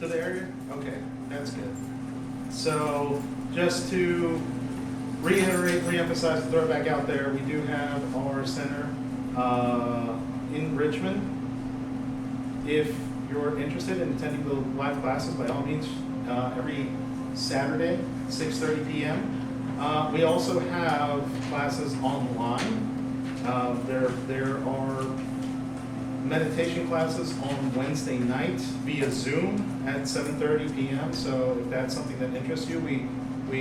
to the area? Okay, that's good. So just to reiterate, reemphasize, throw it back out there, we do have our center in Richmond. If you're interested in attending the live classes, by all means, every Saturday, 6:30 p.m. We also have classes online. There are meditation classes on Wednesday night via Zoom at 7:30 p.m. So if that's something that interests you, we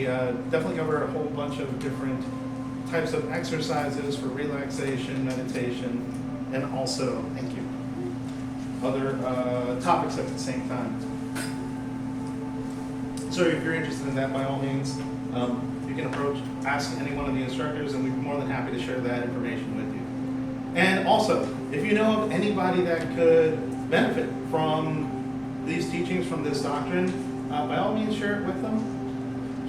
definitely cover a whole bunch of different types of exercises for relaxation, meditation, and also, thank you, other topics at the same time. So if you're interested in that, by all means, you can ask any one of the instructors, and we'd be more than happy to share that information with you. And also, if you know of anybody that could benefit from these teachings, from this doctrine, by all means, share it with them.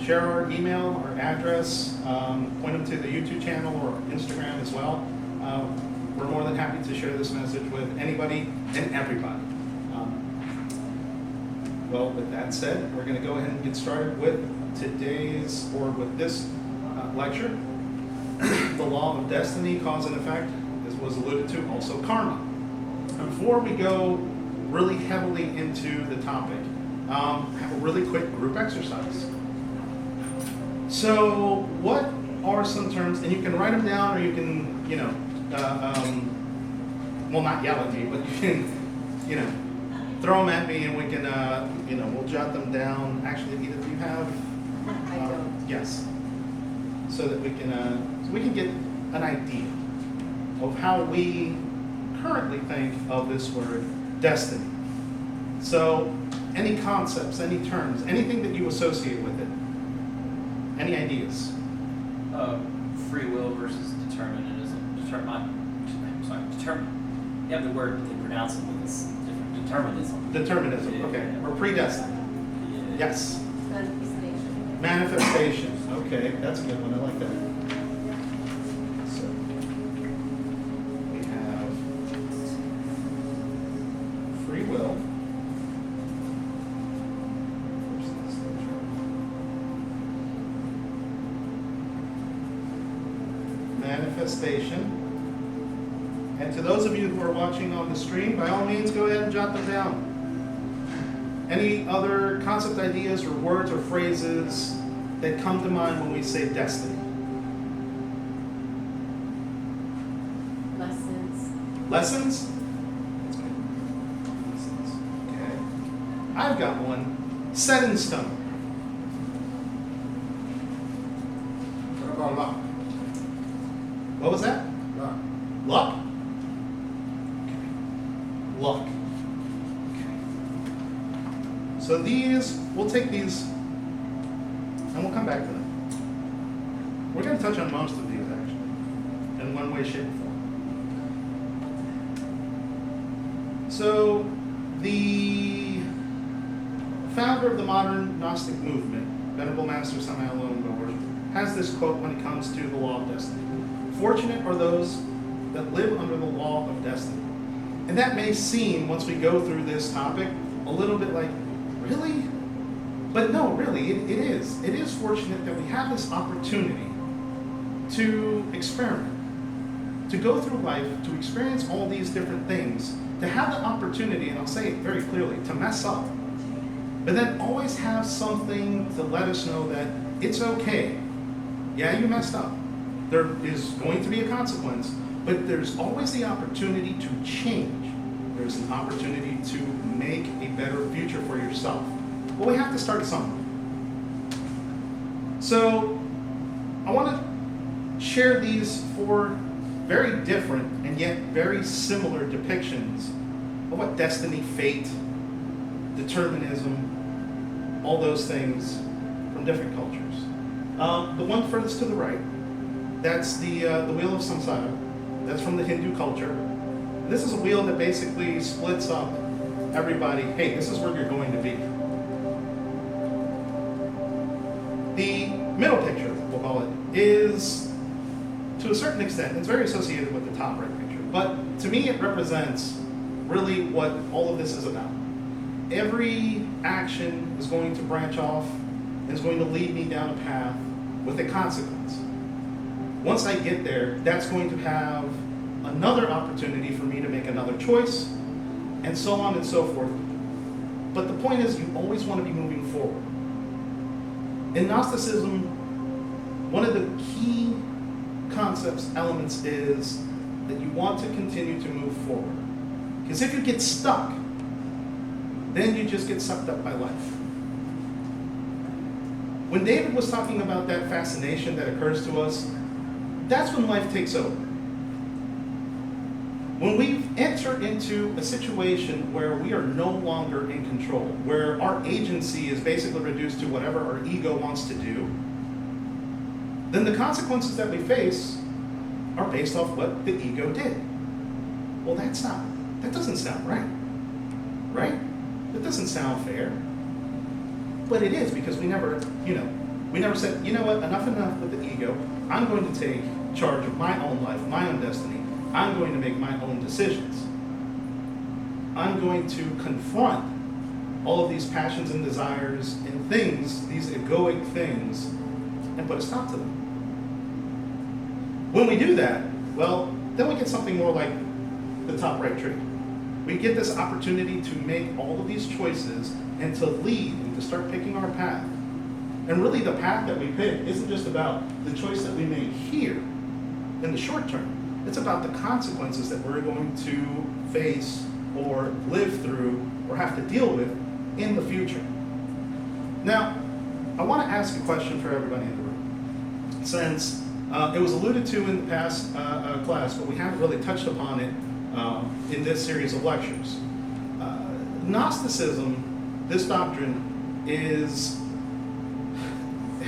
Share our email, our address, point them to the YouTube channel or Instagram as well. We're more than happy to share this message with anybody and everybody. Well, with that said, we're going to go ahead and get started with this lecture. The law of destiny, cause and effect, as was alluded to, also karma. And before we go really heavily into the topic, have a really quick group exercise. So what are some terms, and you can write them down, or you can, well, not yell at me, but you can, throw them at me, and we can, we'll jot them down. Actually, either of you have? I don't. Yes. So that we can get an idea of how we currently think of this word destiny. So any concepts, any terms, anything that you associate with it, any ideas? Free will versus determinism. You have the word, you can pronounce it, but it's different. Determinism. Determinism, Yeah, okay. yeah. Or predestined. Yeah. Yes. Manifestation. Manifestation. Okay, that's a good one. I like that. So we have free will. Manifestation. And to those of you who are watching on the stream, by all means, go ahead and jot them down. Any other concept ideas or words or phrases that come to mind when we say destiny? Lessons. Lessons? Lessons. Okay. I've got one. Set in stone. What about luck? What was that? Luck. Luck? Luck. Okay. So we'll take these, and we'll come back to them. We're going to touch on most of these, actually, in one way, shape, or form. So, the founder of the modern Gnostic movement, Venerable Master Samael Longor, has this quote when it comes to the law of destiny. Fortunate are those that live under the law of destiny. And that may seem, once we go through this topic, a little bit like, really? But no, really, it is. It is fortunate that we have this opportunity to experiment, to go through life, to experience all these different things, to have the opportunity, and I'll say it very clearly, to mess up. But then always have something to let us know that it's okay. Yeah, you messed up. There is going to be a consequence, but there's always the opportunity to change. There's an opportunity to make a better future for yourself. But we have to start somewhere. So I want to share these four very different and yet very similar depictions of what destiny, fate, determinism, all those things from different cultures. The one furthest to the right, that's the wheel of samsara. That's from the Hindu culture. This is a wheel that basically splits up everybody. Hey, this is where you're going to be. The middle picture, we'll call it, is, to a certain extent, it's very associated with the top right picture. But to me, it represents really what all of this is about. every action is going to branch off and is going to lead me down a path with a consequence. Once I get there, that's going to have another opportunity for me to make another choice, and so on and so forth. But the point is, you always want to be moving forward. In Gnosticism, one of the key concepts, elements, is that you want to continue to move forward. Because if you get stuck, then you just get sucked up by life. When David was talking about that fascination that occurs to us, that's when life takes over. When we enter into a situation where we are no longer in control, where our agency is basically reduced to whatever our ego wants to do, then the consequences that we face are based off what the ego did. Well, that doesn't sound right. Right? That doesn't sound fair. But it is, because we never said, you know what, enough with the ego. I'm going to take charge of my own life, my own destiny. I'm going to make my own decisions. I'm going to confront all of these passions and desires and things, these egoic things, and put a stop to them. When we do that, well, then we get something more like the top right tree. We get this opportunity to make all of these choices and to lead and to start picking our path. And really the path that we pick isn't just about the choice that we make here in the short term. It's about the consequences that we're going to face or live through or have to deal with in the future. Now, I want to ask a question for everybody in the room. Since it was alluded to in the past class, but we haven't really touched upon it in this series of lectures. Gnosticism, this doctrine, is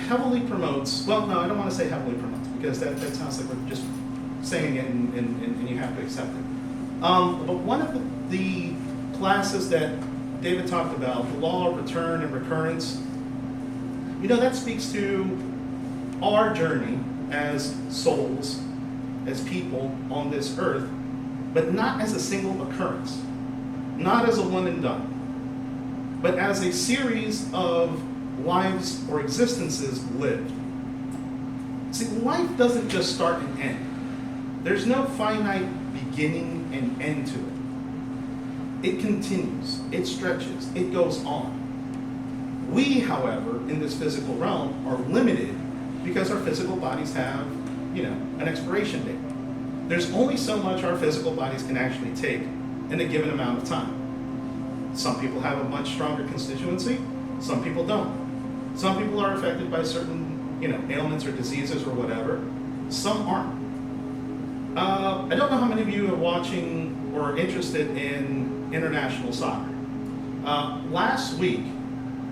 heavily promotes, well, no, I don't want to say heavily promotes, because that sounds like we're just saying it and you have to accept it. But one of the classes that David talked about, the law of return and recurrence, that speaks to our journey as souls, as people on this earth, but not as a single occurrence, not as a one and done, but as a series of lives or existences lived. See, life doesn't just start and end. There's no finite beginning and end to it. It continues, it stretches, it goes on. We, however, in this physical realm are limited because our physical bodies have, an expiration date. There's only so much our physical bodies can actually take in a given amount of time. Some people have a much stronger constituency, some people don't. Some people are affected by certain, ailments or diseases or whatever. Some aren't. I don't know how many of you are watching or are interested in international soccer. Last week,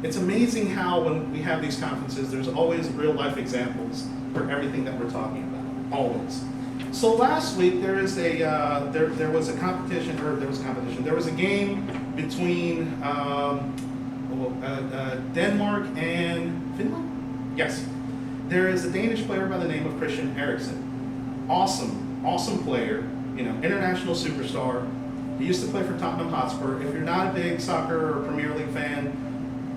it's amazing how when we have these conferences, there's always real life examples for everything that we're talking about, always. So last week there was a competition. There was a game between Denmark and Finland. Yes, there is a Danish player by the name of Christian Eriksen. Awesome player. International superstar. He used to play for Tottenham Hotspur. If you're not a big soccer or Premier League fan,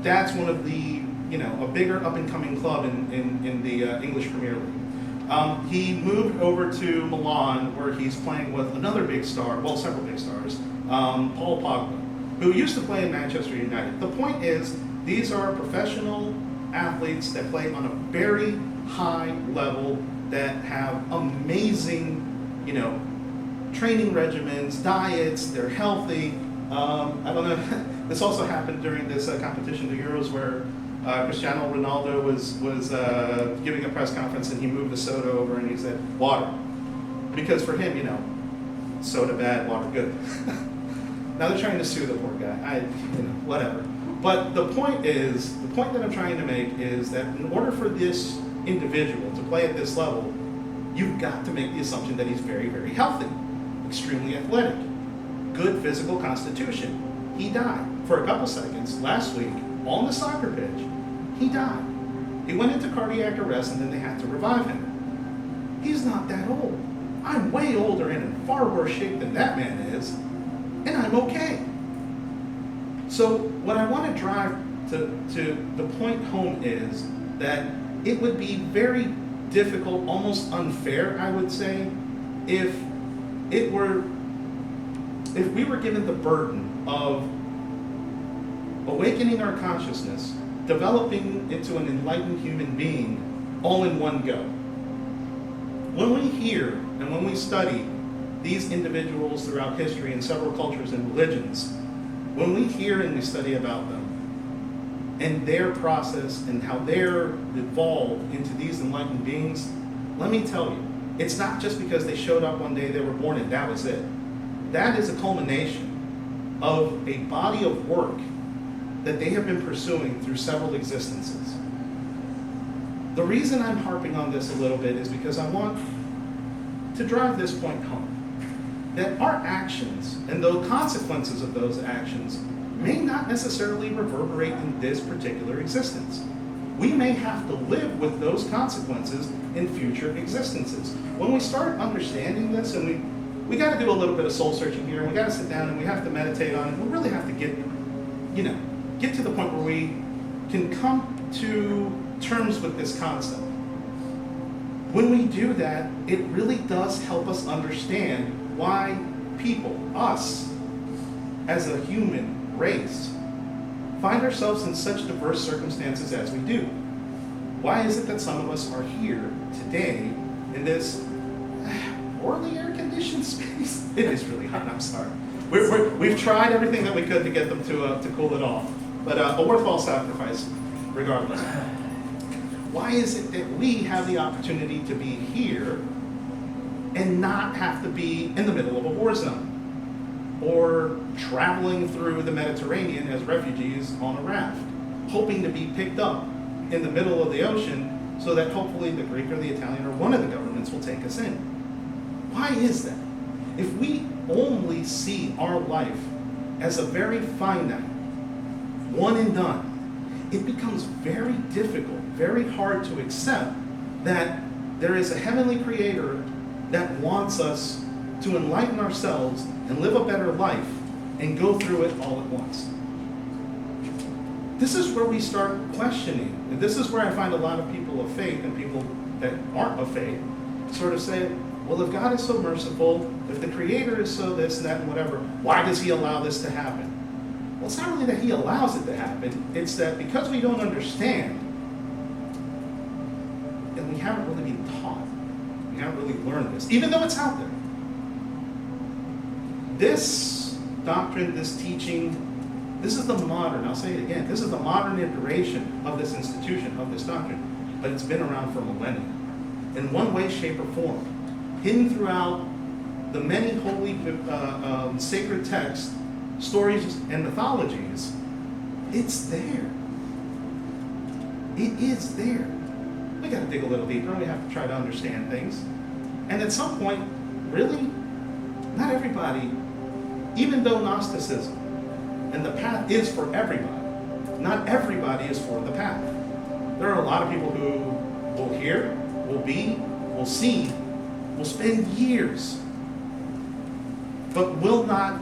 that's one of the, a bigger up-and-coming club in the English Premier League. He moved over to Milan, where he's playing with another big star, well, several big stars, Paul Pogba, who used to play in Manchester United. The point is, these are professional athletes that play on a very high level, that have amazing, training regimens, diets, they're healthy. I don't know. This also happened during this competition, the Euros, where Cristiano Ronaldo was giving a press conference and he moved the soda over and he said, water. Because for him, soda bad, water good. Now they're trying to sue the poor guy. Whatever. But the point that I'm trying to make is that in order for this individual to play at this level, you've got to make the assumption that he's very, very healthy, extremely athletic, good physical constitution. He died for a couple seconds last week on the soccer pitch. He died. He went into cardiac arrest and then they had to revive him. He's not that old. I'm way older and in far worse shape than that man is, and I'm okay. So what I want to drive to the point home is that it would be very difficult, almost unfair, I would say, if we were given the burden of awakening our consciousness, developing into an enlightened human being, all in one go. When we hear and when we study these individuals throughout history in several cultures and religions, when we hear and we study about them and their process and how they're evolved into these enlightened beings, let me tell you, it's not just because they showed up one day, they were born, and that was it. That is a culmination of a body of work that they have been pursuing through several existences. The reason I'm harping on this a little bit is because I want to drive this point home, that our actions and the consequences of those actions may not necessarily reverberate in this particular existence. We may have to live with those consequences in future existences. When we start understanding this, and we got to do a little bit of soul searching here, and we got to sit down and we have to meditate on it. We really have to get to the point where we can come to terms with this concept. When we do that, it really does help us understand why people, us, as a human race, find ourselves in such diverse circumstances as we do. Why is it that some of us are here today in this poorly air-conditioned space? It is really hot, I'm sorry. We've tried everything that we could to get them to cool it off, but a worthwhile sacrifice regardless. Why is it that we have the opportunity to be here and not have to be in the middle of a war zone or traveling through the Mediterranean as refugees on a raft, hoping to be picked up in the middle of the ocean so that hopefully the Greek or the Italian or one of the governments will take us in? Why is that? If we only see our life as a very finite, one and done, it becomes very difficult, very hard to accept that there is a heavenly creator that wants us to enlighten ourselves and live a better life and go through it all at once. This is where we start questioning, and this is where I find a lot of people of faith and people that aren't of faith sort of say, well, if God is so merciful, if the creator is so this and that and whatever, why does he allow this to happen? Well, it's not really that he allows it to happen, it's that because we don't understand, and we haven't really been taught, we haven't really learned this, even though it's out there. This doctrine, this teaching, this is the modern, I'll say it again, this is the modern iteration of this institution, of this doctrine, but it's been around for millennia, in one way, shape, or form, hidden throughout the many holy sacred texts, stories, and mythologies. It's there. It is there. We got to dig a little deeper. We have to try to understand things. And at some point, really, not everybody, even though Gnosticism and the path is for everybody, not everybody is for the path. There are a lot of people who will hear, will be, will see, will spend years, but will not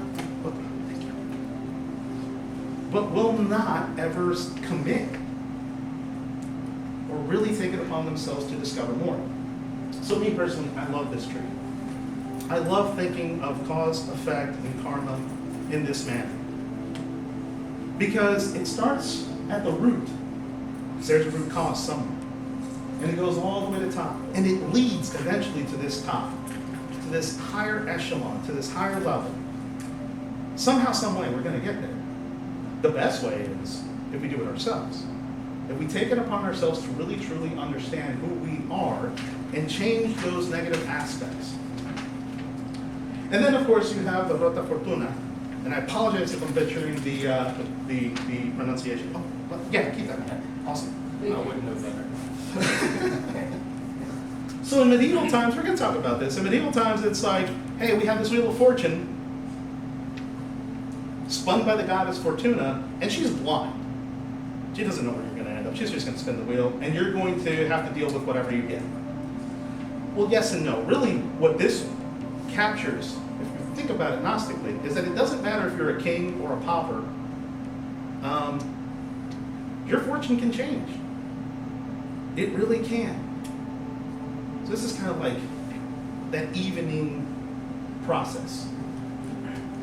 ever commit or really take it upon themselves to discover more. So me personally, I love this tree. I love thinking of cause, effect, and karma in this manner. Because it starts at the root. Because there's a root cause somewhere. And it goes all the way to the top. And it leads eventually to this top, to this higher echelon, to this higher level. Somehow, some way, we're going to get there. The best way is if we do it ourselves. If we take it upon ourselves to really, truly understand who we are and change those negative aspects. And then, of course, you have the Rota Fortuna. And I apologize if I'm butchering the pronunciation. Oh, but yeah, keep that. Awesome. I wouldn't know better. So in medieval times, we're going to talk about this. In medieval times, it's like, hey, we have this Wheel of Fortune spun by the goddess Fortuna, and she's blind. She doesn't know where you're going to end up. She's just going to spin the wheel, and you're going to have to deal with whatever you get. Well, yes and no. Really, what this captures, if you think about it Gnostically, is that it doesn't matter if you're a king or a pauper your fortune can change. It really can. So this is kind of like that evening process.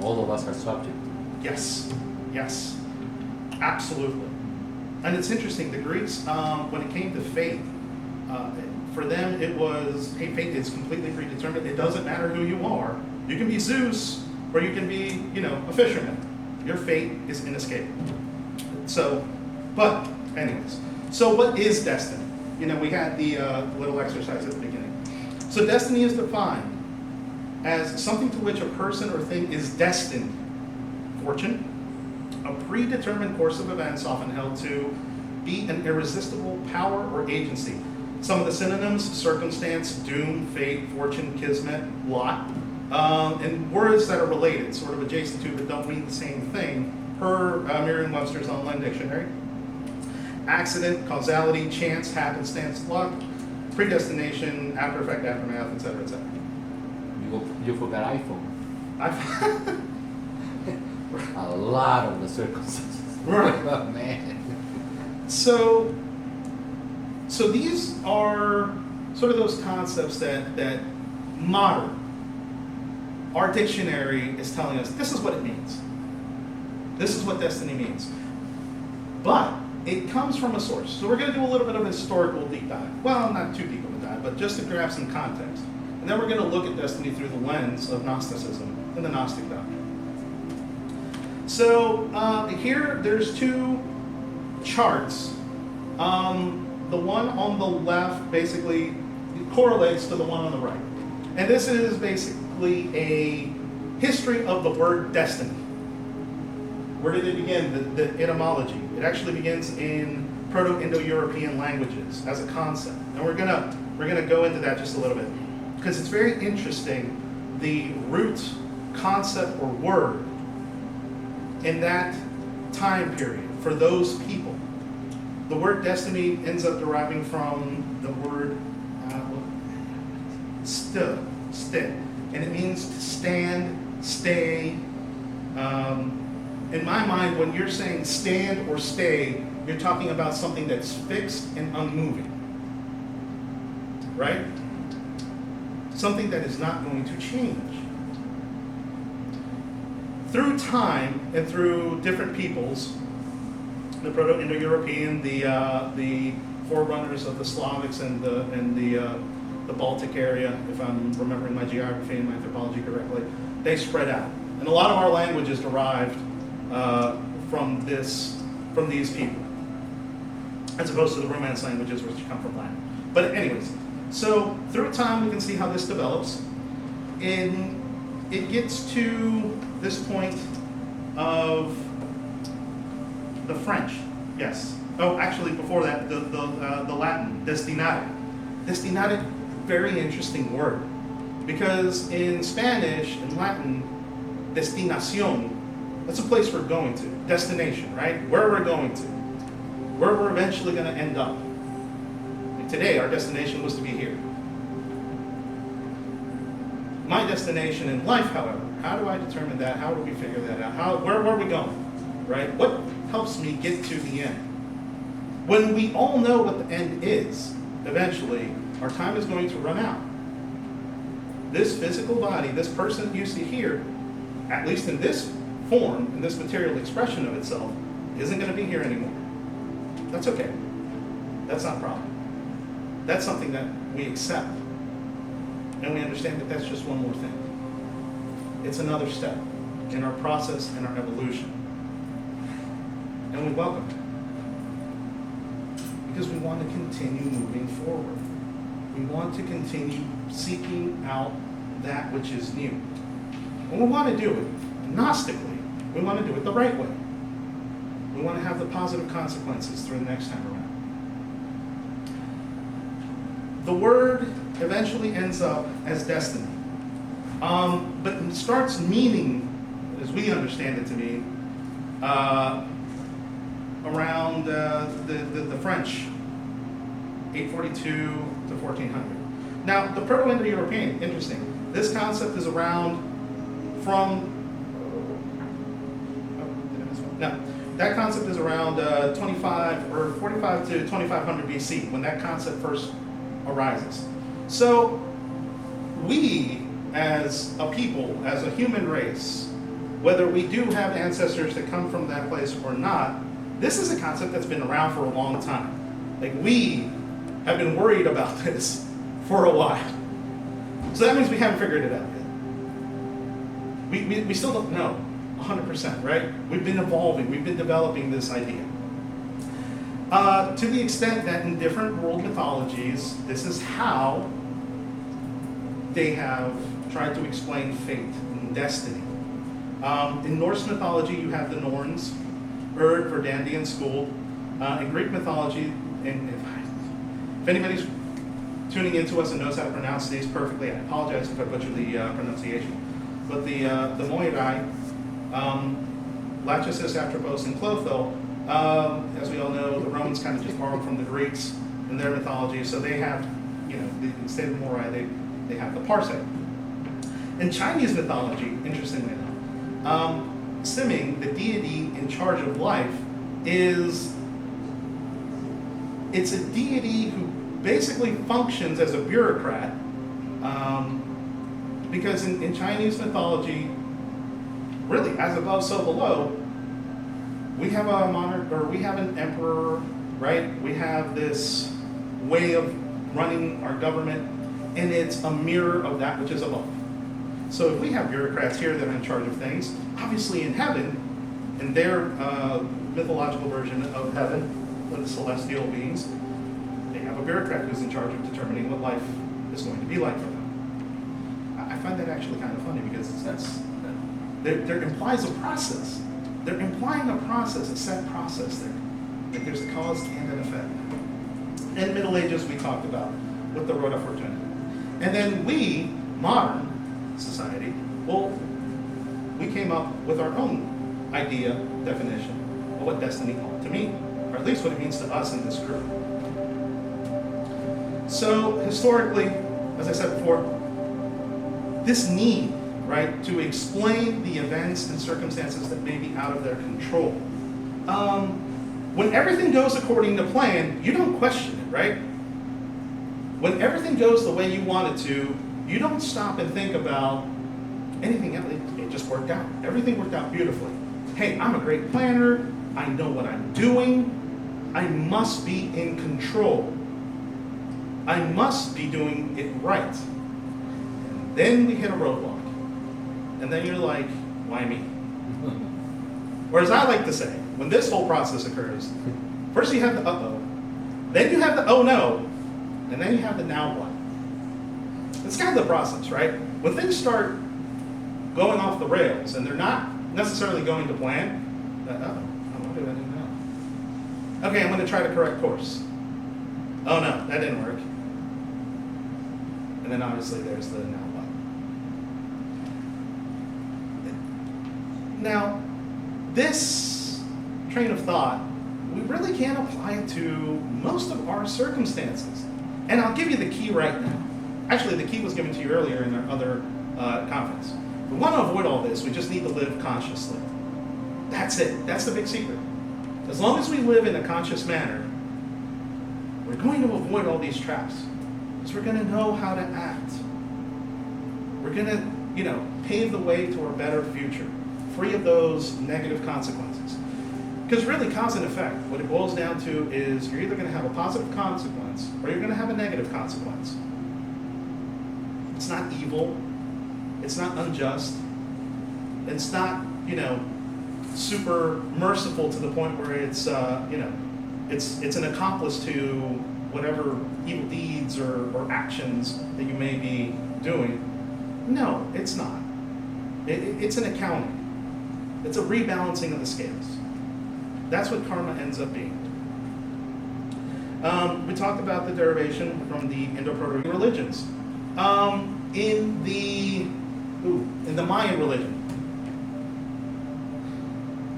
All of us are subject. Yes, yes, absolutely. And it's interesting, the Greeks, when it came to fate, for them it was, hey, fate is completely predetermined. It doesn't matter who you are. You can be Zeus, or you can be, a fisherman. Your fate is inescapable. So, but anyways, so what is destiny? We had the little exercise at the beginning. So destiny is defined as something to which a person or thing is destined. Fortune, a predetermined course of events often held to be an irresistible power or agency. Some of the synonyms: circumstance, doom, fate, fortune, kismet, lot, and words that are related, sort of adjacent to, but don't mean the same thing, per Merriam-Webster's online dictionary. Accident, causality, chance, happenstance, luck, predestination, after effect, aftermath, etc., etc. You forgot iPhone. A lot of the circumstances. Right. Oh, man. So these are sort of those concepts that modern, our dictionary is telling us this is what it means. This is what destiny means. But it comes from a source. So we're going to do a little bit of a historical deep dive. Well, not too deep of a dive, but just to grab some context. And then we're going to look at destiny through the lens of Gnosticism and the Gnostic doctrine. So here, there's two charts. The one on the left basically correlates to the one on the right. And this is basically a history of the word destiny. Where did it begin? The etymology. It actually begins in Proto-Indo-European languages as a concept. And we're gonna go into that just a little bit. Because it's very interesting, the root concept or word in that time period for those people. The word destiny ends up deriving from the word still, and it means to stand, stay. In my mind, when you're saying stand or stay, you're talking about something that's fixed and unmoving, right? Something that is not going to change. Through time and through different peoples, the Proto-Indo-European, the forerunners of the Slavics and the Baltic area, if I'm remembering my geography and my anthropology correctly, they spread out. And a lot of our language is derived from these people, as opposed to the Romance languages, which come from Latin. But anyways, so through time we can see how this develops, and it gets to this point of the French. Yes. Oh, actually, before that, the Latin, destinare. Destinare, very interesting word, because in Spanish and Latin, destinación, that's a place we're going to, destination, right? Where we're going to, where we're eventually going to end up. And today, our destination was to be here. My destination in life, however, how do I determine that? How do we figure that out? Where are we going, right? What helps me get to the end? When we all know what the end is, eventually, our time is going to run out. This physical body, this person that you see here, at least in this form, in this material expression of itself, isn't going to be here anymore. That's okay. That's not a problem. That's something that we accept. And we understand that that's just one more thing. It's another step in our process and our evolution. And we welcome it. Because we want to continue moving forward. We want to continue seeking out that which is new. And we want to do it Gnostically. We want to do it the right way. We want to have the positive consequences through the next time around. The word eventually ends up as destiny. But it starts meaning, as we understand it to mean, around the French, 842 to 1400. Now, the Proto-Indo-European, interesting. This concept is around from that concept is around 25 or 45 to 2500 BC when that concept first arises. So we as a people, as a human race, whether we do have ancestors that come from that place or not, this is a concept that's been around for a long time. Like, we have been worried about this for a while. So that means we haven't figured it out yet. We still don't know 100%, right? We've been evolving, we've been developing this idea. To the extent that in different world mythologies, this is how they have tried to explain fate and destiny. In Norse mythology, you have the Norns, Erd, Verdandi, and Skuld. In Greek mythology, and if anybody's tuning into us and knows how to pronounce these perfectly, I apologize if I butcher the pronunciation. But the Moirai, Lachesis, Atropos, and Clotho, as we all know, the Romans kind of just borrowed from the Greeks in their mythology, so they have, instead of Moirai, they have the Parsec. In Chinese mythology, interestingly enough, Siming, the deity in charge of life, it's a deity who basically functions as a bureaucrat, because in Chinese mythology, really, as above, so below, we have a monarch, or we have an emperor, right? We have this way of running our government, and it's a mirror of that which is above. So if we have bureaucrats here that are in charge of things, obviously in heaven, in their mythological version of heaven, with the celestial beings, they have a bureaucrat who's in charge of determining what life is going to be like for them. I find that actually kind of funny, because there implies a process. They're implying a process, a set process there. Like, there's a cause and an effect. In Middle Ages, we talked about with the Rota Fortuna. And then we, modern society, well, we came up with our own idea, definition of what destiny ought to mean, or at least what it means to us in this group. So historically, as I said before, this need, right, to explain the events and circumstances that may be out of their control. When everything goes according to plan, you don't question it, right? When everything goes the way you want it to, you don't stop and think about anything else. It just worked out. Everything worked out beautifully. Hey, I'm a great planner. I know what I'm doing. I must be in control. I must be doing it right. And then we hit a roadblock. And then you're like, why me? Or as I like to say, when this whole process occurs, first you have the uh-oh, then you have the oh no, and then you have the now what. It's kind of the process, right? When things start going off the rails and they're not necessarily going to plan, what do I do now? Okay, I'm going to try to correct course. Oh no, that didn't work. And then obviously there's the now what. Now, this train of thought, we really can't apply it to most of our circumstances. And I'll give you the key right now. Actually, the key was given to you earlier in our other conference. If we want to avoid all this, we just need to live consciously. That's it. That's the big secret. As long as we live in a conscious manner, we're going to avoid all these traps. Because we're going to know how to act. We're going to, pave the way to a better future, free of those negative consequences. Because really, cause and effect, what it boils down to is you're either going to have a positive consequence or you're going to have a negative consequence. It's not evil. It's not unjust. It's not, super merciful to the point where it's, it's an accomplice to whatever evil deeds or actions that you may be doing. No, it's not. It's an accounting. It's a rebalancing of the scales. That's what karma ends up being. We talked about the derivation from the Indo-Proto religions. In the Mayan religion,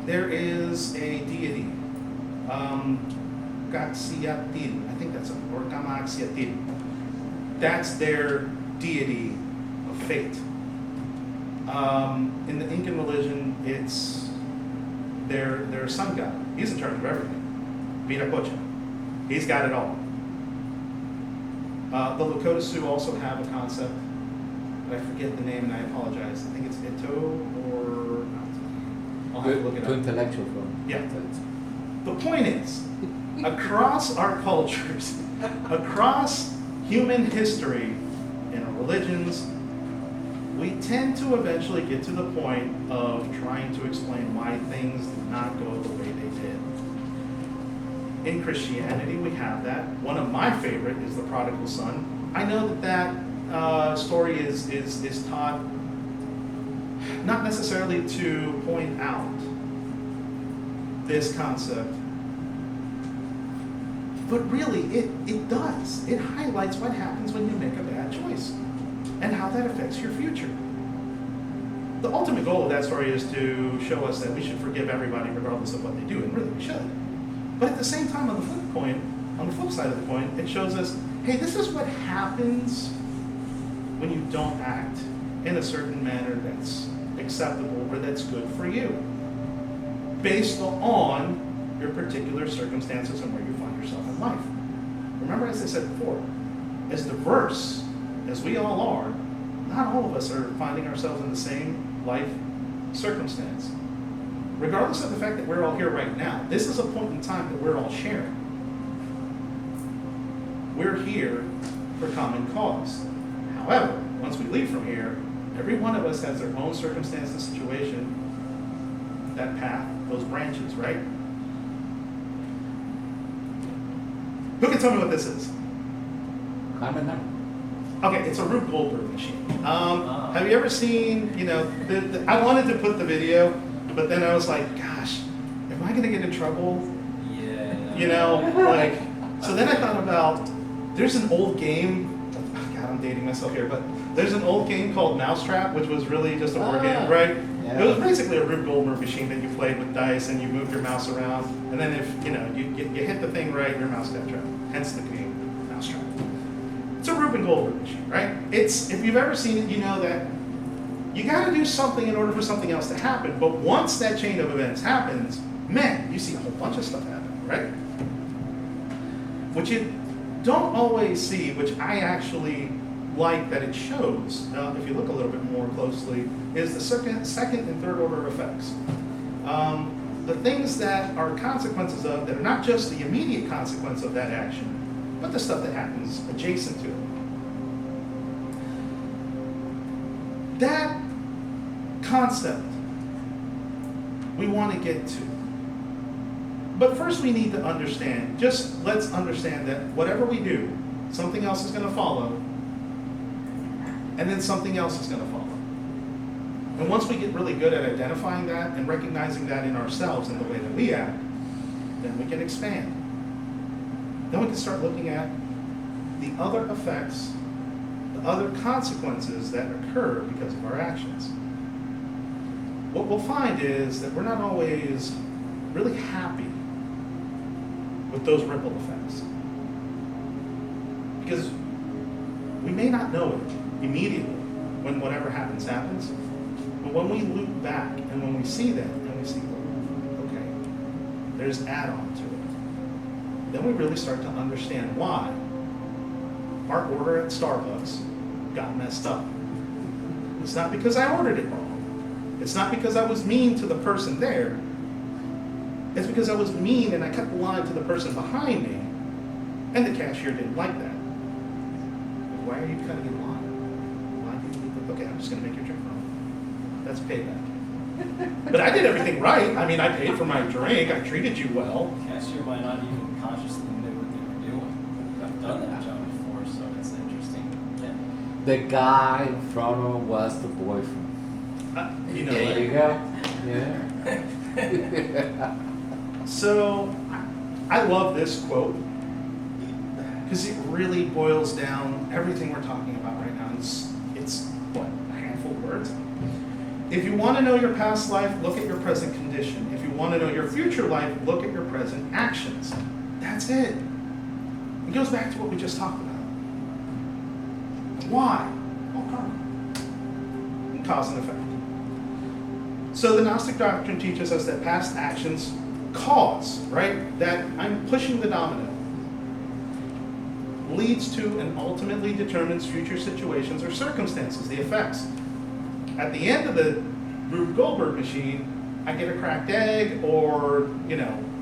there is a deity, Gaxiatil, I think that's it, or Gamaxiatil. That's their deity of fate. In the Incan religion, it's their sun god. He's in charge of everything. Viracocha. He's got it all. The Lakota Sioux also have a concept, but I forget the name and I apologize. I think it's Ito or I'll have to look it Too up. intellectual for Yeah. The point is, across our cultures, across human history and our religions, we tend to eventually get to the point of trying to explain why things did not go the way they did. In Christianity, we have that. One of my favorite is the prodigal son. I know that story is taught not necessarily to point out this concept, but really it does. It highlights what happens when you make a bad choice and how that affects your future. The ultimate goal of that story is to show us that we should forgive everybody regardless of what they do, and really we should. But at the same time, on the flip side of the coin, it shows us, hey, this is what happens when you don't act in a certain manner that's acceptable or that's good for you, based on your particular circumstances and where you find yourself in life. Remember, as I said before, as diverse as we all are, not all of us are finding ourselves in the same life circumstance. Regardless of the fact that we're all here right now, this is a point in time that we're all sharing. We're here for common cause. However, once we leave from here, every one of us has their own circumstance and situation, that path, those branches, right? Who can tell me what this is? Comment now. Okay, it's a Rube Goldberg machine. Have you ever seen, I wanted to put the video, but then I was like, gosh, am I going to get in trouble? Yeah. So then I thought about, there's an old game, God, I'm dating myself here, but there's an old game called Mousetrap, which was really just a board game, right? Yeah. It was basically a Rube Goldberg machine that you played with dice and you moved your mouse around, and then if, you hit the thing right, your mouse got trapped. Hence the game, Mousetrap. It's a Rube Goldberg machine, right? If you've ever seen it, you know that you got to do something in order for something else to happen. But once that chain of events happens, man, you see a whole bunch of stuff happen, right? What you don't always see, which I actually like that it shows, if you look a little bit more closely, is the second and third order effects. The things that are consequences of, that are not just the immediate consequence of that action, but the stuff that happens adjacent to it. That concept we want to get to. But first we need to understand, let's understand that whatever we do, something else is going to follow, and then something else is going to follow. And once we get really good at identifying that and recognizing that in ourselves and the way that we act, then we can expand. Then we can start looking at the other effects, the other consequences that occur because of our actions. What we'll find is that we're not always really happy with those ripple effects. Because we may not know it immediately when whatever happens. But when we loop back and when we see that, and we see, okay, there's add-on to it, then we really start to understand why our order at Starbucks got messed up. It's not because I ordered it wrong. It's not because I was mean to the person there. It's because I was mean and I kept lying to the person behind me, and the cashier didn't like that. Why are you cutting in line? Why do you think, okay, I'm just going to make your drink wrong. That's payback. But I did everything right. I mean, I paid for my drink. I treated you well. Cashier might not even consciously know what they were doing. I've done that job before, so it's interesting. Yeah. The guy in front of him was the boyfriend. You know There what? you go. Yeah. So, I love this quote because it really boils down everything we're talking about right now. It's what, a handful of words? If you want to know your past life, look at your present condition. If you want to know your future life, look at your present actions. That's it. It goes back to what we just talked about. Why? Well, karma. And cause and effect. So the Gnostic doctrine teaches us that past actions cause, right? That I'm pushing the domino leads to and ultimately determines future situations or circumstances, the effects. At the end of the Rube Goldberg machine, I get a cracked egg, or,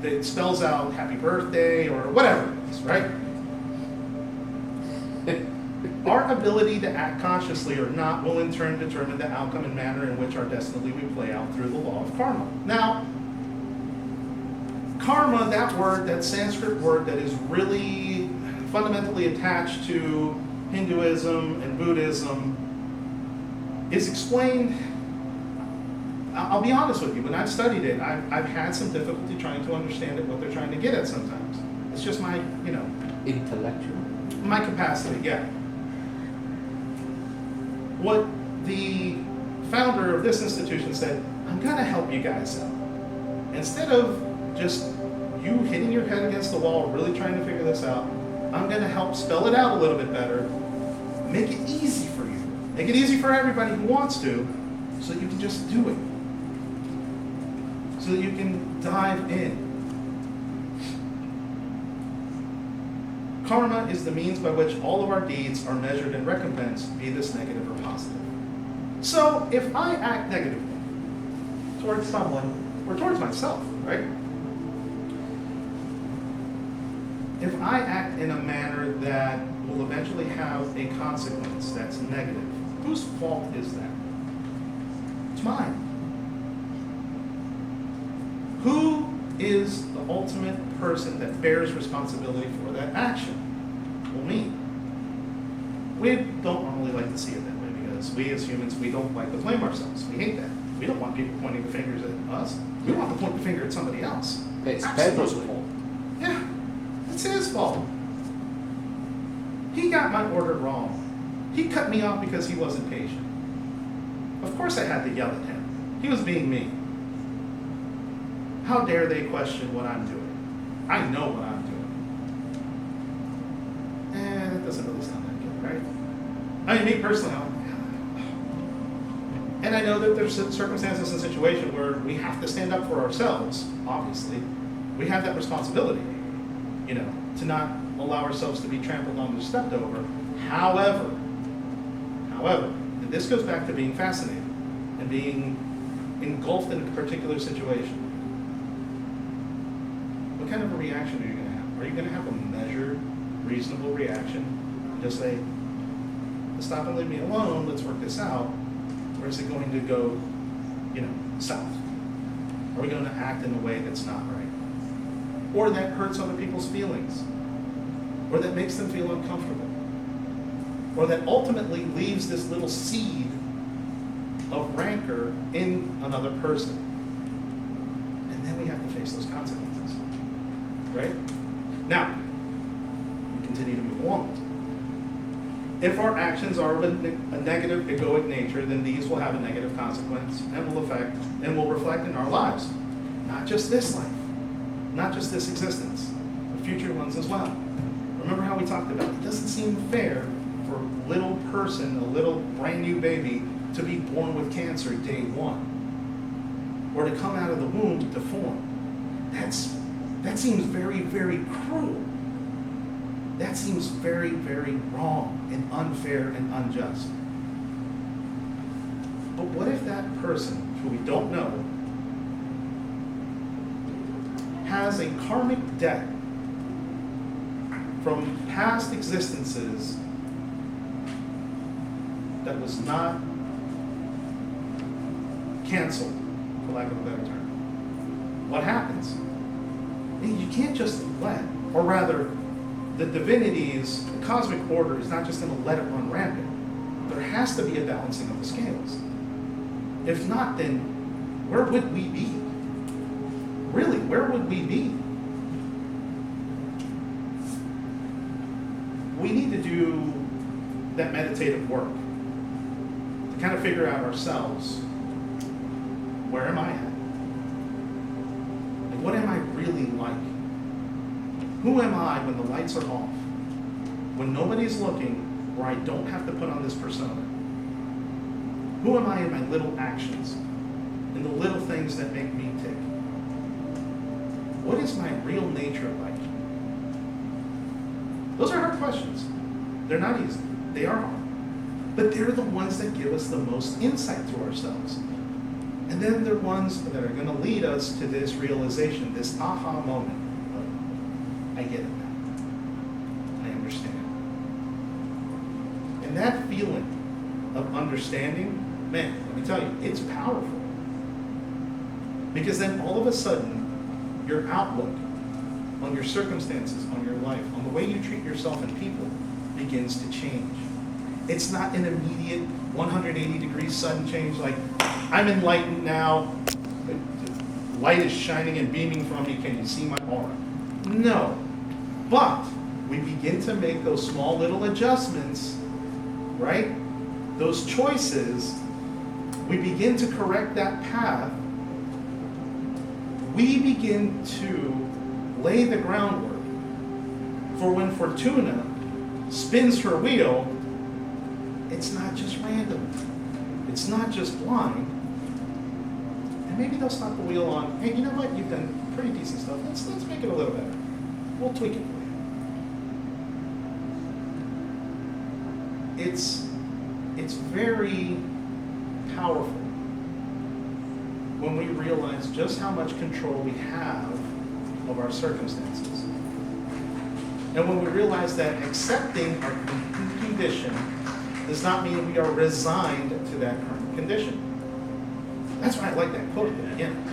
it spells out happy birthday, or whatever it is, right? Our ability to act consciously or not will in turn determine the outcome and manner in which our destiny will play out through the law of karma. Now, karma, that word, that Sanskrit word that is really fundamentally attached to Hinduism and Buddhism, is explained. I'll be honest with you, when I've studied it, I've had some difficulty trying to understand it, what they're trying to get at sometimes. It's just my, Intellectual. my capacity, yeah. What the founder of this institution said, I'm gonna help you guys out. Instead of just you hitting your head against the wall, really trying to figure this out, I'm gonna help spell it out a little bit better, make it easy for you. Make it easy for everybody who wants to, so that you can just do it. So that you can dive in. Karma is the means by which all of our deeds are measured and recompensed, be this negative or positive. So if I act negatively towards someone, or towards myself, right? If I act in a manner that will eventually have a consequence that's negative, whose fault is that? It's mine. Who is the ultimate person that bears responsibility for that action? Well, me. We don't normally like to see it that way because we as humans, we don't like to blame ourselves. We hate that. We don't want people pointing the fingers at us. We want to point the finger at somebody else. It's Absolutely. Pedro's fault. Yeah, it's his fault. He got my order wrong. He cut me off because he wasn't patient. Of course I had to yell at him. He was being mean. How dare they question what I'm doing? I know what I'm doing. That doesn't really sound that good, right? I mean, me personally, and I know that there's circumstances and situations where we have to stand up for ourselves, obviously. We have that responsibility, to not allow ourselves to be trampled on or stepped over. However, and this goes back to being fascinated and being engulfed in a particular situation. What kind of a reaction are you going to have? Are you going to have a measured, reasonable reaction? Just say, stop and leave me alone, let's work this out. Or is it going to go, south? Are we going to act in a way that's not right? Or that hurts other people's feelings? Or that makes them feel uncomfortable? Or that ultimately leaves this little seed of rancor in another person? And then we have to face those consequences. Right? Now, we continue to move along. If our actions are of a negative, egoic nature, then these will have a negative consequence and will reflect in our lives. Not just this life, not just this existence, but future ones as well. Remember how we talked about it doesn't seem fair for a little person, a little brand new baby, to be born with cancer day one, or to come out of the womb deformed. That seems very, very cruel. That seems very, very wrong and unfair and unjust. But what if that person, who we don't know, has a karmic debt from past existences that was not canceled, for lack of a better term? What happens? You can't just let, or rather, the divinities, the cosmic order is not just going to let it run rampant. There has to be a balancing of the scales. If not, then where would we be? Really, where would we be? We need to do that meditative work to kind of figure out ourselves. Where am I at? Like, what am I really like? Who am I when the lights are off? When nobody's looking, where I don't have to put on this persona? Who am I in my little actions? in the little things that make me tick? What is my real nature like? Those are hard questions. They're not easy. They are hard. But they're the ones that give us the most insight to ourselves. And then they're ones that are going to lead us to this realization, this aha moment. I get it now. I understand. And that feeling of understanding, man, let me tell you, it's powerful. Because then all of a sudden, your outlook on your circumstances, on your life, on the way you treat yourself and people begins to change. It's not an immediate 180-degree sudden change like, I'm enlightened now, light is shining and beaming from me, can you see my aura? No. But we begin to make those small little adjustments, right? Those choices, we begin to correct that path. We begin to lay the groundwork for when Fortuna spins her wheel, it's not just random. It's not just blind. And maybe they'll stop the wheel on, hey, you know what? You've done pretty decent stuff. Let's make it a little better. We'll tweak it for you. It's very powerful when we realize just how much control we have of our circumstances. And when we realize that accepting our condition does not mean we are resigned to that current condition. That's why I like that quote at the beginning.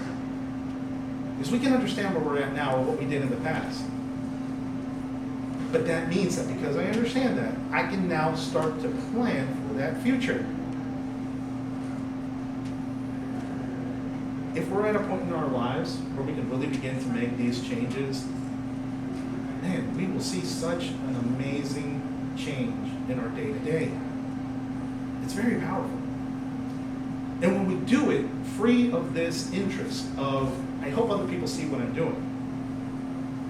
Because we can understand where we're at now or what we did in the past. But that means that because I understand that, I can now start to plan for that future. If we're at a point in our lives where we can really begin to make these changes, man, we will see such an amazing change in our day-to-day. It's very powerful. And when we do it free of this interest of, I hope other people see what I'm doing.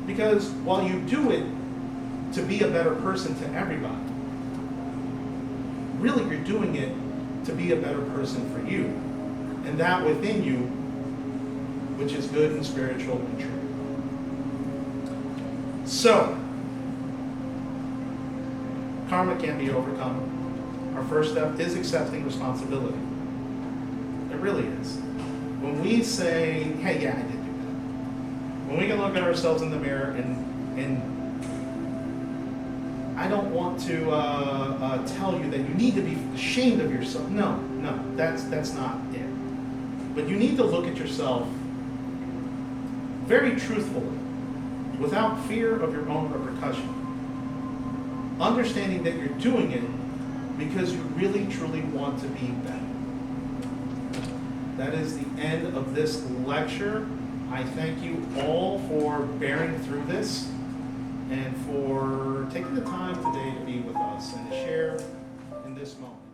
Because while you do it to be a better person to everybody, really you're doing it to be a better person for you. And that within you, which is good and spiritual and true. So, karma can't be overcome. Our first step is accepting responsibility. It really is. When we say, hey, yeah, I did do that. When we can look at ourselves in the mirror and I don't want to tell you that you need to be ashamed of yourself. No, that's not it. But you need to look at yourself very truthfully, without fear of your own repercussion. Understanding that you're doing it because you really, truly want to be better. That is the end of this lecture. I thank you all for bearing through this and for taking the time today to be with us and to share in this moment.